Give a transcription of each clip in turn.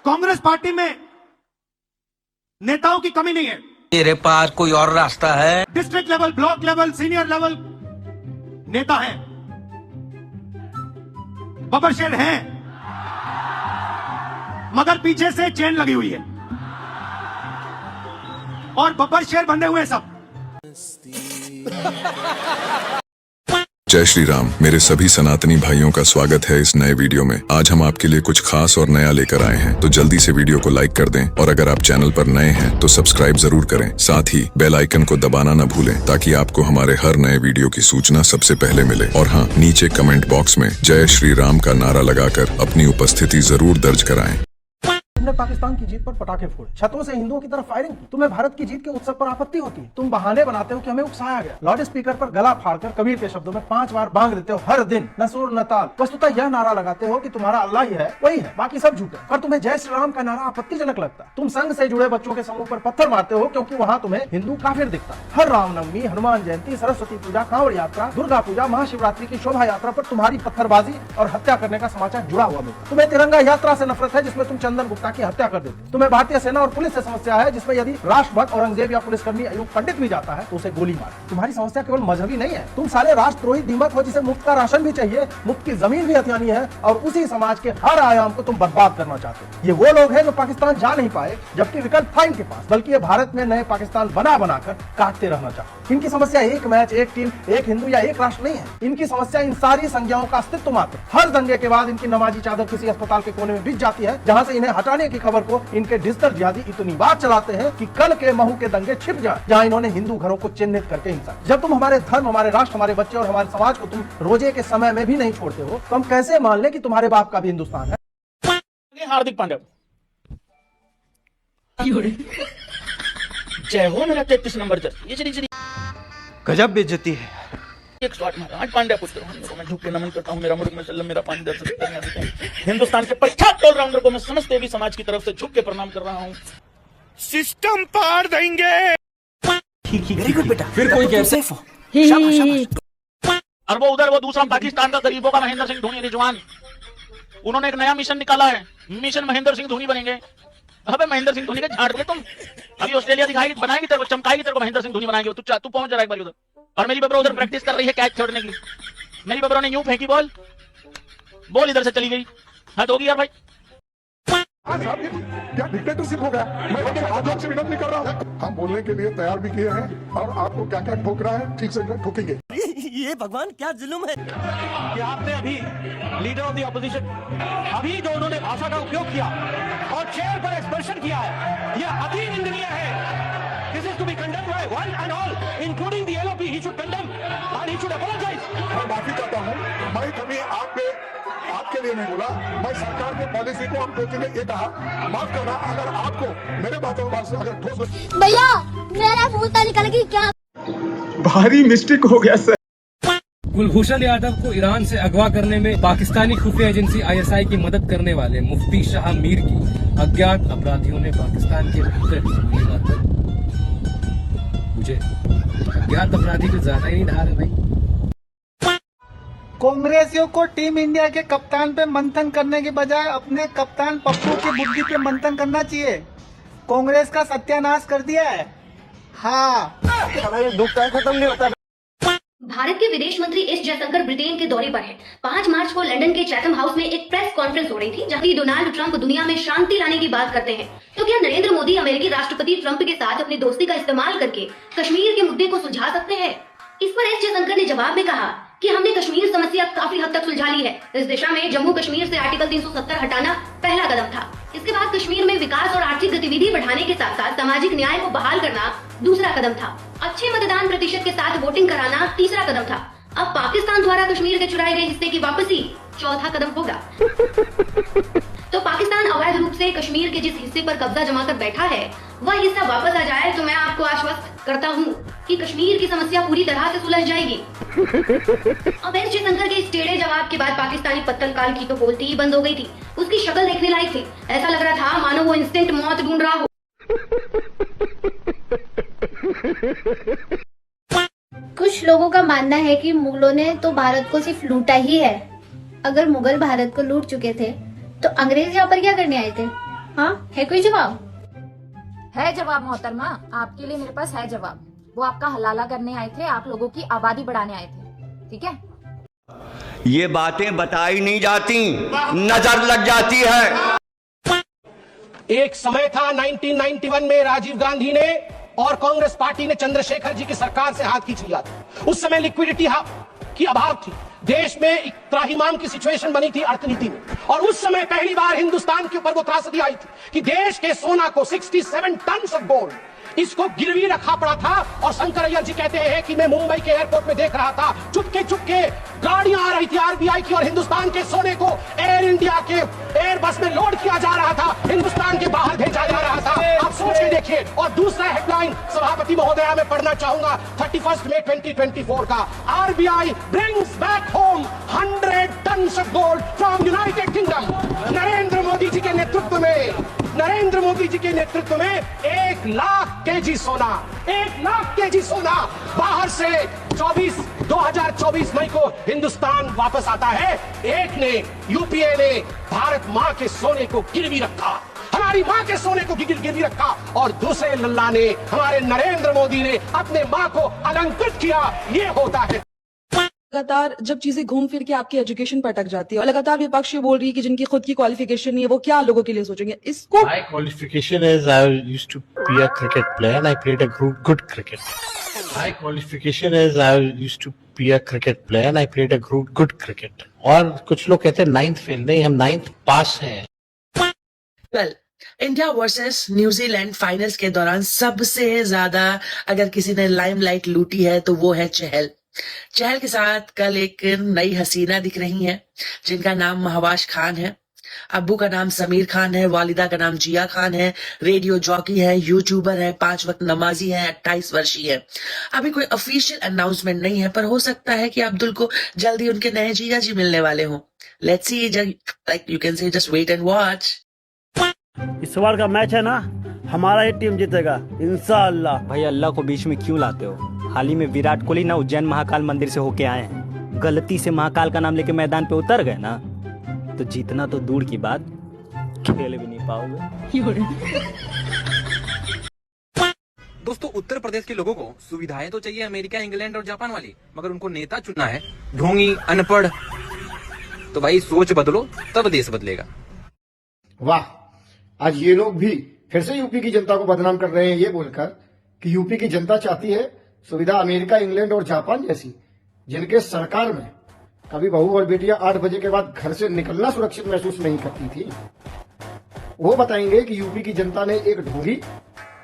Congress party में नेताओं की कमी नहीं है। मेरे पास कोई और रास्ता है? District level, block level, senior level नेता हैं, बबर शेर हैं, मगर पीछे से चेन लगी हुई है और बबर शेर बंधे हुए सब। जय श्री राम। मेरे सभी सनातनी भाइयों का स्वागत है इस नए वीडियो में। आज हम आपके लिए कुछ खास और नया लेकर आए हैं, तो जल्दी से वीडियो को लाइक कर दें और अगर आप चैनल पर नए हैं तो सब्सक्राइब जरूर करें। साथ ही बेल आइकन को दबाना न भूलें ताकि आपको हमारे हर नए वीडियो की सूचना सबसे पहले मिले। और हाँ, नीचे कमेंट बॉक्स में जय श्री राम का नारा लगाकर अपनी उपस्थिति जरूर दर्ज कराएं। तुमने पाकिस्तान की जीत पर पटाखे फोड़े, छतों से हिंदुओं की तरफ फायरिंग की। तुम्हें भारत की जीत के उत्सव पर आपत्ति होती है। तुम बहाने बनाते हो कि हमें उकसाया गया। लाउड स्पीकर पर गला फाड़कर कबीर के शब्दों में 5 बार बांग देते हो हर दिन, न सुर न ताल। वस्तुतः यह नारा लगाते हो कि तुम्हारा अल्लाह ही है, वही है, बाकी सब झूठे। पर तुम्हें जय श्री राम का नारा आपत्तिजनक लगता है। तुम संघ से जुड़े बच्चों के समूह पर पत्थर मारते हो क्योंकि वहाँ तुम्हें हिंदू काफिर दिखता है। हर रामनवमी, हनुमान जयंती, सरस्वती पूजा, कांवड़ यात्रा, दुर्गा पूजा, महाशिवरात्रि की शोभा यात्रा पर तुम्हारी पत्थरबाजी और हत्या करने का समाचार जुड़ा हुआ मिलता है। तुम्हें तिरंगा यात्रा से नफरत है जिसमें तुम चंदन गुप्ता की हत्या कर देते हो। तुम्हें भारतीय सेना और पुलिस से समस्या है जिसमें यदि राष्ट्रभक्त औरंगजेब या पुलिसकर्मी अयूब पंडित भी जाता है तो उसे गोली मार। तुम्हारी समस्या केवल मजहबी नहीं है। तुम साले राष्ट्रद्रोही दीमक हो जिसे मुफ्त का राशन भी चाहिए, मुफ्त की जमीन भी हथियानी है और उसी समाज के हर आयाम को तुम बर्बाद करना चाहते हो। ये वो लोग हैं जो पाकिस्तान जा नहीं पाए जबकि विकल्प था इनके पास, बल्कि ये भारत में नए पाकिस्तान बनाकर काटते रहना चाहते। इनकी समस्या एक मैच, एक टीम, एक हिंदू या एक राष्ट्र नहीं है। इनकी समस्या इन सारी संज्ञाओं का अस्तित्व मात्र। हर दंगे के बाद इनकी नमाजी चादर किसी अस्पताल के कोने में बिछ जाती है जहाँ से इन्हें हटाने की खबर को इनके डिजिटल जिहादी इतनी बार चलाते हैं कि कल के महू के दंगे छिप जाए जहाँ इन्होंने हिंदू घरों को चिन्हित करके हिंसा। जब तुम हमारे धर्म, हमारे राष्ट्र, हमारे बच्चे और हमारे समाज को तुम रोजे के समय में भी नहीं छोड़ते हो तो हम कैसे मान लें कि तुम्हारे बाप का भी हिंदुस्तान है। हार्दिक पांड्या, जय हो मेरा 33 नंबर जर्सी। गजब बेइज्जती है। एक शॉट मारा। आज पांड्या पुत्र हूं, मैं झुक के नमन करता हूं। मेरा मुल्क मसल्लम, मेरा पांड्या हिंदुस्तान के प्रख्यात ऑलराउंडर को मैं समस्त देवी समाज की तरफ से झुक के प्रणाम कर रहा हूं। सिस्टम पार देंगे। वेरी गुड बेटा। फिर कोई कैसे? और वो उधर वो दूसरा पाकिस्तान का गरीबों का महेंद्र सिंह धोनी रिजवान, उन्होंने एक नया मिशन निकाला है, मिशन महेंद्र सिंह धोनी बनेंगे। अबे महेंद्र सिंह धोनी के झाड़ ले तुम। अभी ऑस्ट्रेलिया दिखाएगी, बनाएगी तेरे को, चमकाएगी तेरे को, महेंद्र सिंह धोनी बनाएंगे। तू पहुंच जरा एक बार उधर। और मेरी बबरा उधर प्रैक्टिस कर रही है कैच छोड़ने की। मेरी बबरा ने यूं फेंकी बॉल इधर से चली गई। हद होगी यार भाई। क्या डिक्टेटरशिप हो गया? मैं हाथ जोड़ से विनती नहीं कर रहा हूँ। हम बोलने के लिए तैयार भी किए हैं और आपको क्या क्या ठोक रहा है ठीक से ठोकेंगे। ये भगवान क्या जुल्म है कि आपने अभी लीडर ऑफ द ऑपोजिशन अभी जो उन्होंने भाषा का उपयोग किया और चेयर पर एक्सप्रेशन किया है, यह अति निंदनीय है। This is to be condemned by one and all, including the LOP. He should condemn and he should apologize. मैं माफी चाहता हूँ। मैं कभी आपके लिए नहीं बोला। मैं सरकार के पॉलिसी को हम टोकेंगे ये कहा। माफ करना अगर आपको मेरे बातों से अगर ठोस। भैया मेरा फूल निकल गई क्या? भारी मिस्टेक हो गया सर। कुलभूषण यादव को ईरान से अगवा करने में पाकिस्तानी खुफिया एजेंसी ISI की मदद करने वाले मुफ्ती शाह मीर की अज्ञात अपराधियों ने पाकिस्तान के भीतर गोली मारकर मुझे अज्ञात अपराधी को ज्यादा ही नहीं ढा रहे भाई। कांग्रेसियों को टीम इंडिया के कप्तान पे मंथन करने के बजाय अपने कप्तान पप्पू की बुद्धि पे मंथन करना चाहिए। कांग्रेस का सत्यानाश कर दिया है। हाँ, दुख खत्म नहीं होता। भारत के विदेश मंत्री एस जयशंकर ब्रिटेन के दौरे पर हैं। 5 मार्च को लंदन के चैथम हाउस में एक प्रेस कॉन्फ्रेंस हो रही थी जहां डोनाल्ड ट्रंप दुनिया में शांति लाने की बात करते हैं। तो क्या नरेंद्र मोदी अमेरिकी राष्ट्रपति ट्रंप के साथ अपनी दोस्ती का इस्तेमाल करके कश्मीर के मुद्दे को सुलझा सकते हैं? इस पर एस जयशंकर ने जवाब में कहा कि हमने कश्मीर समस्या काफी हद तक सुलझा ली है। इस दिशा में जम्मू कश्मीर से आर्टिकल 370 हटाना पहला कदम था। इसके बाद कश्मीर में विकास और आर्थिक गतिविधि बढ़ाने के साथ साथ सामाजिक न्याय को बहाल करना दूसरा कदम था। अच्छे मतदान प्रतिशत के साथ वोटिंग कराना तीसरा कदम था। अब पाकिस्तान द्वारा कश्मीर के चुराए गए हिस्से की वापसी चौथा कदम होगा। तो पाकिस्तान अवैध रूप से कश्मीर के जिस हिस्से पर कब्जा जमाकर बैठा है वह हिस्सा वापस आ जाए तो मैं आपको आश्वस्त करता हूँ कि कश्मीर की समस्या पूरी तरह से सुलझ जाएगी। अब एस जयशंकर के इस टेढ़े जवाब के बाद पाकिस्तानी पत्तलकाल की तो बोलती ही बंद हो गई थी। उसकी शक्ल देखने लायक थी। ऐसा लग रहा था मानो वो इंस्टेंट मौत ढूंढ रहा हो। कुछ लोगों का मानना है कि मुगलों ने तो भारत को सिर्फ लूटा ही है। अगर मुगल भारत को लूट चुके थे तो अंग्रेज यहाँ पर क्या करने आए थे? हाँ, है कोई जवाब? है जवाब मोहतरमा, आपके लिए मेरे पास है जवाब। वो आपका हलाला करने आए थे, आप लोगों की आबादी बढ़ाने आए थे, ठीक है? ये बातें बताई नहीं जाती, नजर लग जाती है। एक समय था 1991 में राजीव गांधी ने और कांग्रेस पार्टी ने चंद्रशेखर जी की सरकार से हाथ खींच लिया था। उस समय लिक्विडिटी की अभाव थी, देश में एक त्राहिमाम की सिचुएशन बनी थी अर्थनीति में, और उस समय पहली बार हिंदुस्तान के ऊपर वो त्रासदी आई थी कि देश के सोना को 67 टन ऑफ गोल्ड इसको गिरवी रखा पड़ा था। और शंकर अय्यर जी कहते हैं कि मैं मुंबई के एयरपोर्ट में देख रहा था, चुपके चुपके गाड़ियां आ रही थी आरबीआई की और हिंदुस्तान के सोने को एयर इंडिया के एयर बस में लोड किया जा रहा था, हिंदुस्तान के बाहर भेजा जा रहा था। आप सोच के देखिए। और दूसरा हेडलाइन सभापति महोदया में पढ़ना चाहूंगा 31 मई 2024 का, RBI brings back home 100 ton of gold from United Kingdom. Narendra Modi ji के नेतृत्व में 1 लाख केजी सोना, 1 लाख केजी सोना बाहर से 2024 मई को हिंदुस्तान वापस आता है। एक ने, यूपीए ने भारत मां के सोने को गिरवी रखा, हमारी मां के सोने को गिरवी रखा, और दूसरे लल्ला ने, हमारे नरेंद्र मोदी ने अपने मां को अलंकृत किया। ये होता है। लगातार जब चीजें घूम फिर के आपकी एजुकेशन पर अटक जाती है और लगातार विपक्ष ये बोल रही है कि जिनकी खुद की क्वालिफिकेशन नहीं है वो क्या लोगों के लिए सोचेंगे, इसको My qualification is I used to be a cricket player and I played a good cricket. My qualification is I used to be a cricket player and I played a good cricket. और कुछ लोग कहते हैं 9th fail, नहीं, हम 9th पास हैं। Well, India versus New Zealand finals के दौरान सबसे ज्यादा अगर किसी ने लाइमलाइट लूटी है तो वो है चहल के साथ कल एक नई हसीना दिख रही हैं जिनका नाम महवाश खान है। अब्बू का नाम समीर खान है, वालिदा का नाम जिया खान है, रेडियो जॉकी है, यूट्यूबर है, 5 वक्त नमाजी है, 28 वर्षीय है। अभी कोई ऑफिशियल अनाउंसमेंट नहीं है, पर हो सकता है कि अब्दुल को जल्दी उनके नए जिया जी मिलने वाले हों। Let's see, like you can say just wait and watch. इस बार का मैच है ना, हमारा ही टीम जीतेगा इंशाअल्लाह। भाई अल्लाह को बीच में क्यों लाते हो? हाल ही में विराट कोहली ना उज्जैन महाकाल मंदिर से होके आए हैं, गलती से महाकाल का नाम लेके मैदान पे उतर गए ना तो जीतना तो दूर की बात, खेल भी नहीं पाओगे। दोस्तों, उत्तर प्रदेश के लोगों को सुविधाएं तो चाहिए अमेरिका, इंग्लैंड और जापान वाली, मगर उनको नेता चुनना है ढोंगी, अनपढ़। तो भाई सोच बदलो, तब देश बदलेगा। वाह, आज ये लोग भी फिर से यूपी की जनता को बदनाम कर रहे हैं ये बोलकर कि यूपी की जनता चाहती है सुविधा अमेरिका, इंग्लैंड और जापान जैसी, जिनके सरकार में कभी बहू और बेटियां 8 बजे के बाद घर से निकलना सुरक्षित महसूस नहीं करती थी। वो बताएंगे कि यूपी की जनता ने एक ढोंगी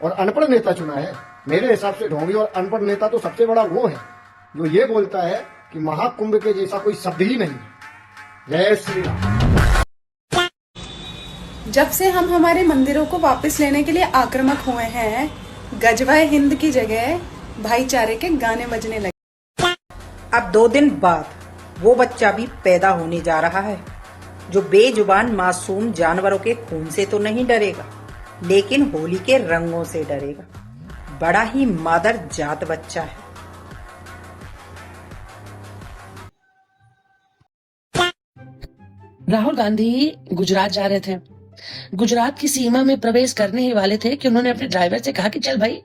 और अनपढ़ नेता चुना है। मेरे हिसाब से ढोंगी और अनपढ़ नेता तो सबसे बड़ा वो है जो ये बोलता है कि महाकुंभ के जैसा कोई शब्द ही नहीं। जय श्री राम। जब से हम हमारे मंदिरों को वापस लेने के लिए आक्रामक हुए हैं, गजवाए हिंद की जगह भाईचारे के गाने बजने लगे। अब 2 दिन बाद वो बच्चा भी पैदा होने जा रहा है जो बेजुबान मासूम जानवरों के खून से तो नहीं डरेगा, लेकिन होली के रंगों से डरेगा। बड़ा ही मादर जात बच्चा है। राहुल गांधी गुजरात जा रहे थे। गुजरात की सीमा में प्रवेश करने ही वाले थे कि उन्होंने अपने ड्राइवर से कहा कि चल भाई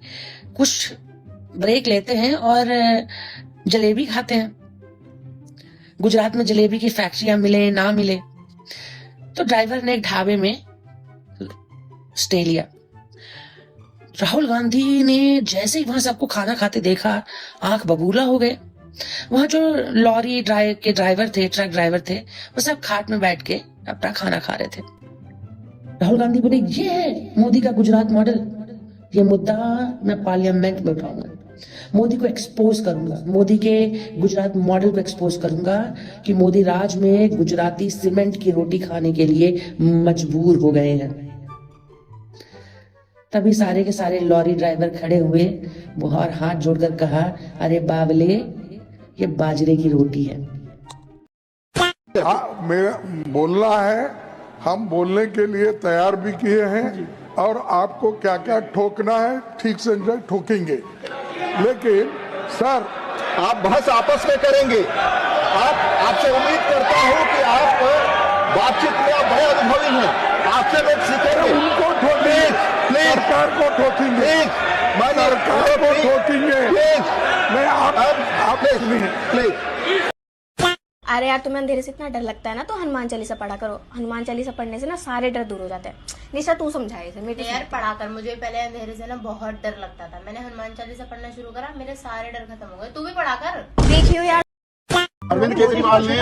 कुछ ब्रेक लेते हैं और जलेबी खाते हैं। गुजरात में जलेबी की फैक्ट्रियां मिले ना मिले, तो ड्राइवर ने एक ढाबे में स्टे लिया। राहुल गांधी ने जैसे ही वहां सबको खाना खाते देखा, आंख बबूला हो गए। वहां जो लॉरी के ड्राइवर थे, ट्रक ड्राइवर थे, वो सब खाट में बैठ के अपना खाना खा रहे थे। राहुल गांधी बोले, ये है मोदी का गुजरात मॉडल, ये मुद्दा मैं पार्लियामेंट में उठाऊंगा, मोदी को एक्सपोज करूंगा, मोदी के गुजरात मॉडल को एक्सपोज करूंगा कि मोदी राज में गुजराती सीमेंट की रोटी खाने के लिए मजबूर हो गए हैं। तभी सारे के सारे लॉरी ड्राइवर खड़े हुए और हाथ जोड़कर कहा, अरे बावले, ये बाजरे की रोटी है। मेरा बोलना है, हम बोलने के लिए तैयार भी किए हैं और आपको क्या क्या ठोकना है ठीक से ठोकेंगे। लेकिन सर, आप बहस आपस में करेंगे। आपसे उम्मीद करता हूं कि आप बातचीत में आप बड़े अनुभवी हैं, आपसे लोग सीखेंगे। सरकार को ठोकेंगे, सरकार को ठोकेंगे। नहीं, आप सुनिए। अरे यार, तुम्हें अंधेरे से इतना डर लगता है ना, तो हनुमान चालीसा पढ़ा करो। हनुमान चालीसा पढ़ने से ना सारे डर दूर हो जाते हैं। निशा, तू समझाए इसे। मेरे यार पढ़ा कर, मुझे पहले अंधेरे से ना बहुत डर लगता था। मैंने हनुमान चालीसा पढ़ना शुरू करा, मेरे सारे डर खत्म हो गए। तू भी पढ़ा कर। देखियो यार, अरविंद केजरीवाल ने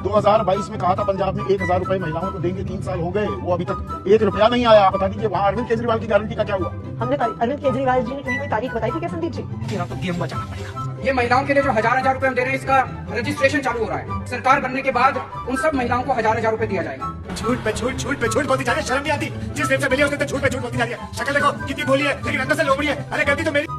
2022 में कहा था पंजाब में 1000 रुपए महिलाओं को देंगे, 3 साल हो गए, वो अभी तक 1 रुपया नहीं आया। बता दीजिए वहाँ अरविंद केजरीवाल की गारंटी का क्या हुआ? हमने अरविंद केजरीवाल जी ने कहीं कोई तारीख बताई थी क्या संदीप जी? तो गेम बचाना पड़ेगा। ये महिलाओं के लिए जो हजार रुपए हम दे रहे हैं, इसका रजिस्ट्रेशन चालू हो रहा है। सरकार बनने के बाद उन सब महिलाओं को हजार रुपए दिया जाएगा। झूठ पे झूठ, झूठ पे झूठ बोलती जा रही है, शर्म नहीं आती? जिस दिन से मिली उसने तो झूठ पे झूठ बोलती जा रही है। शक्ल देखो कितनी भोली है, लेकिन अंदर से लोमड़ी है। अरे गलती तो मेरी।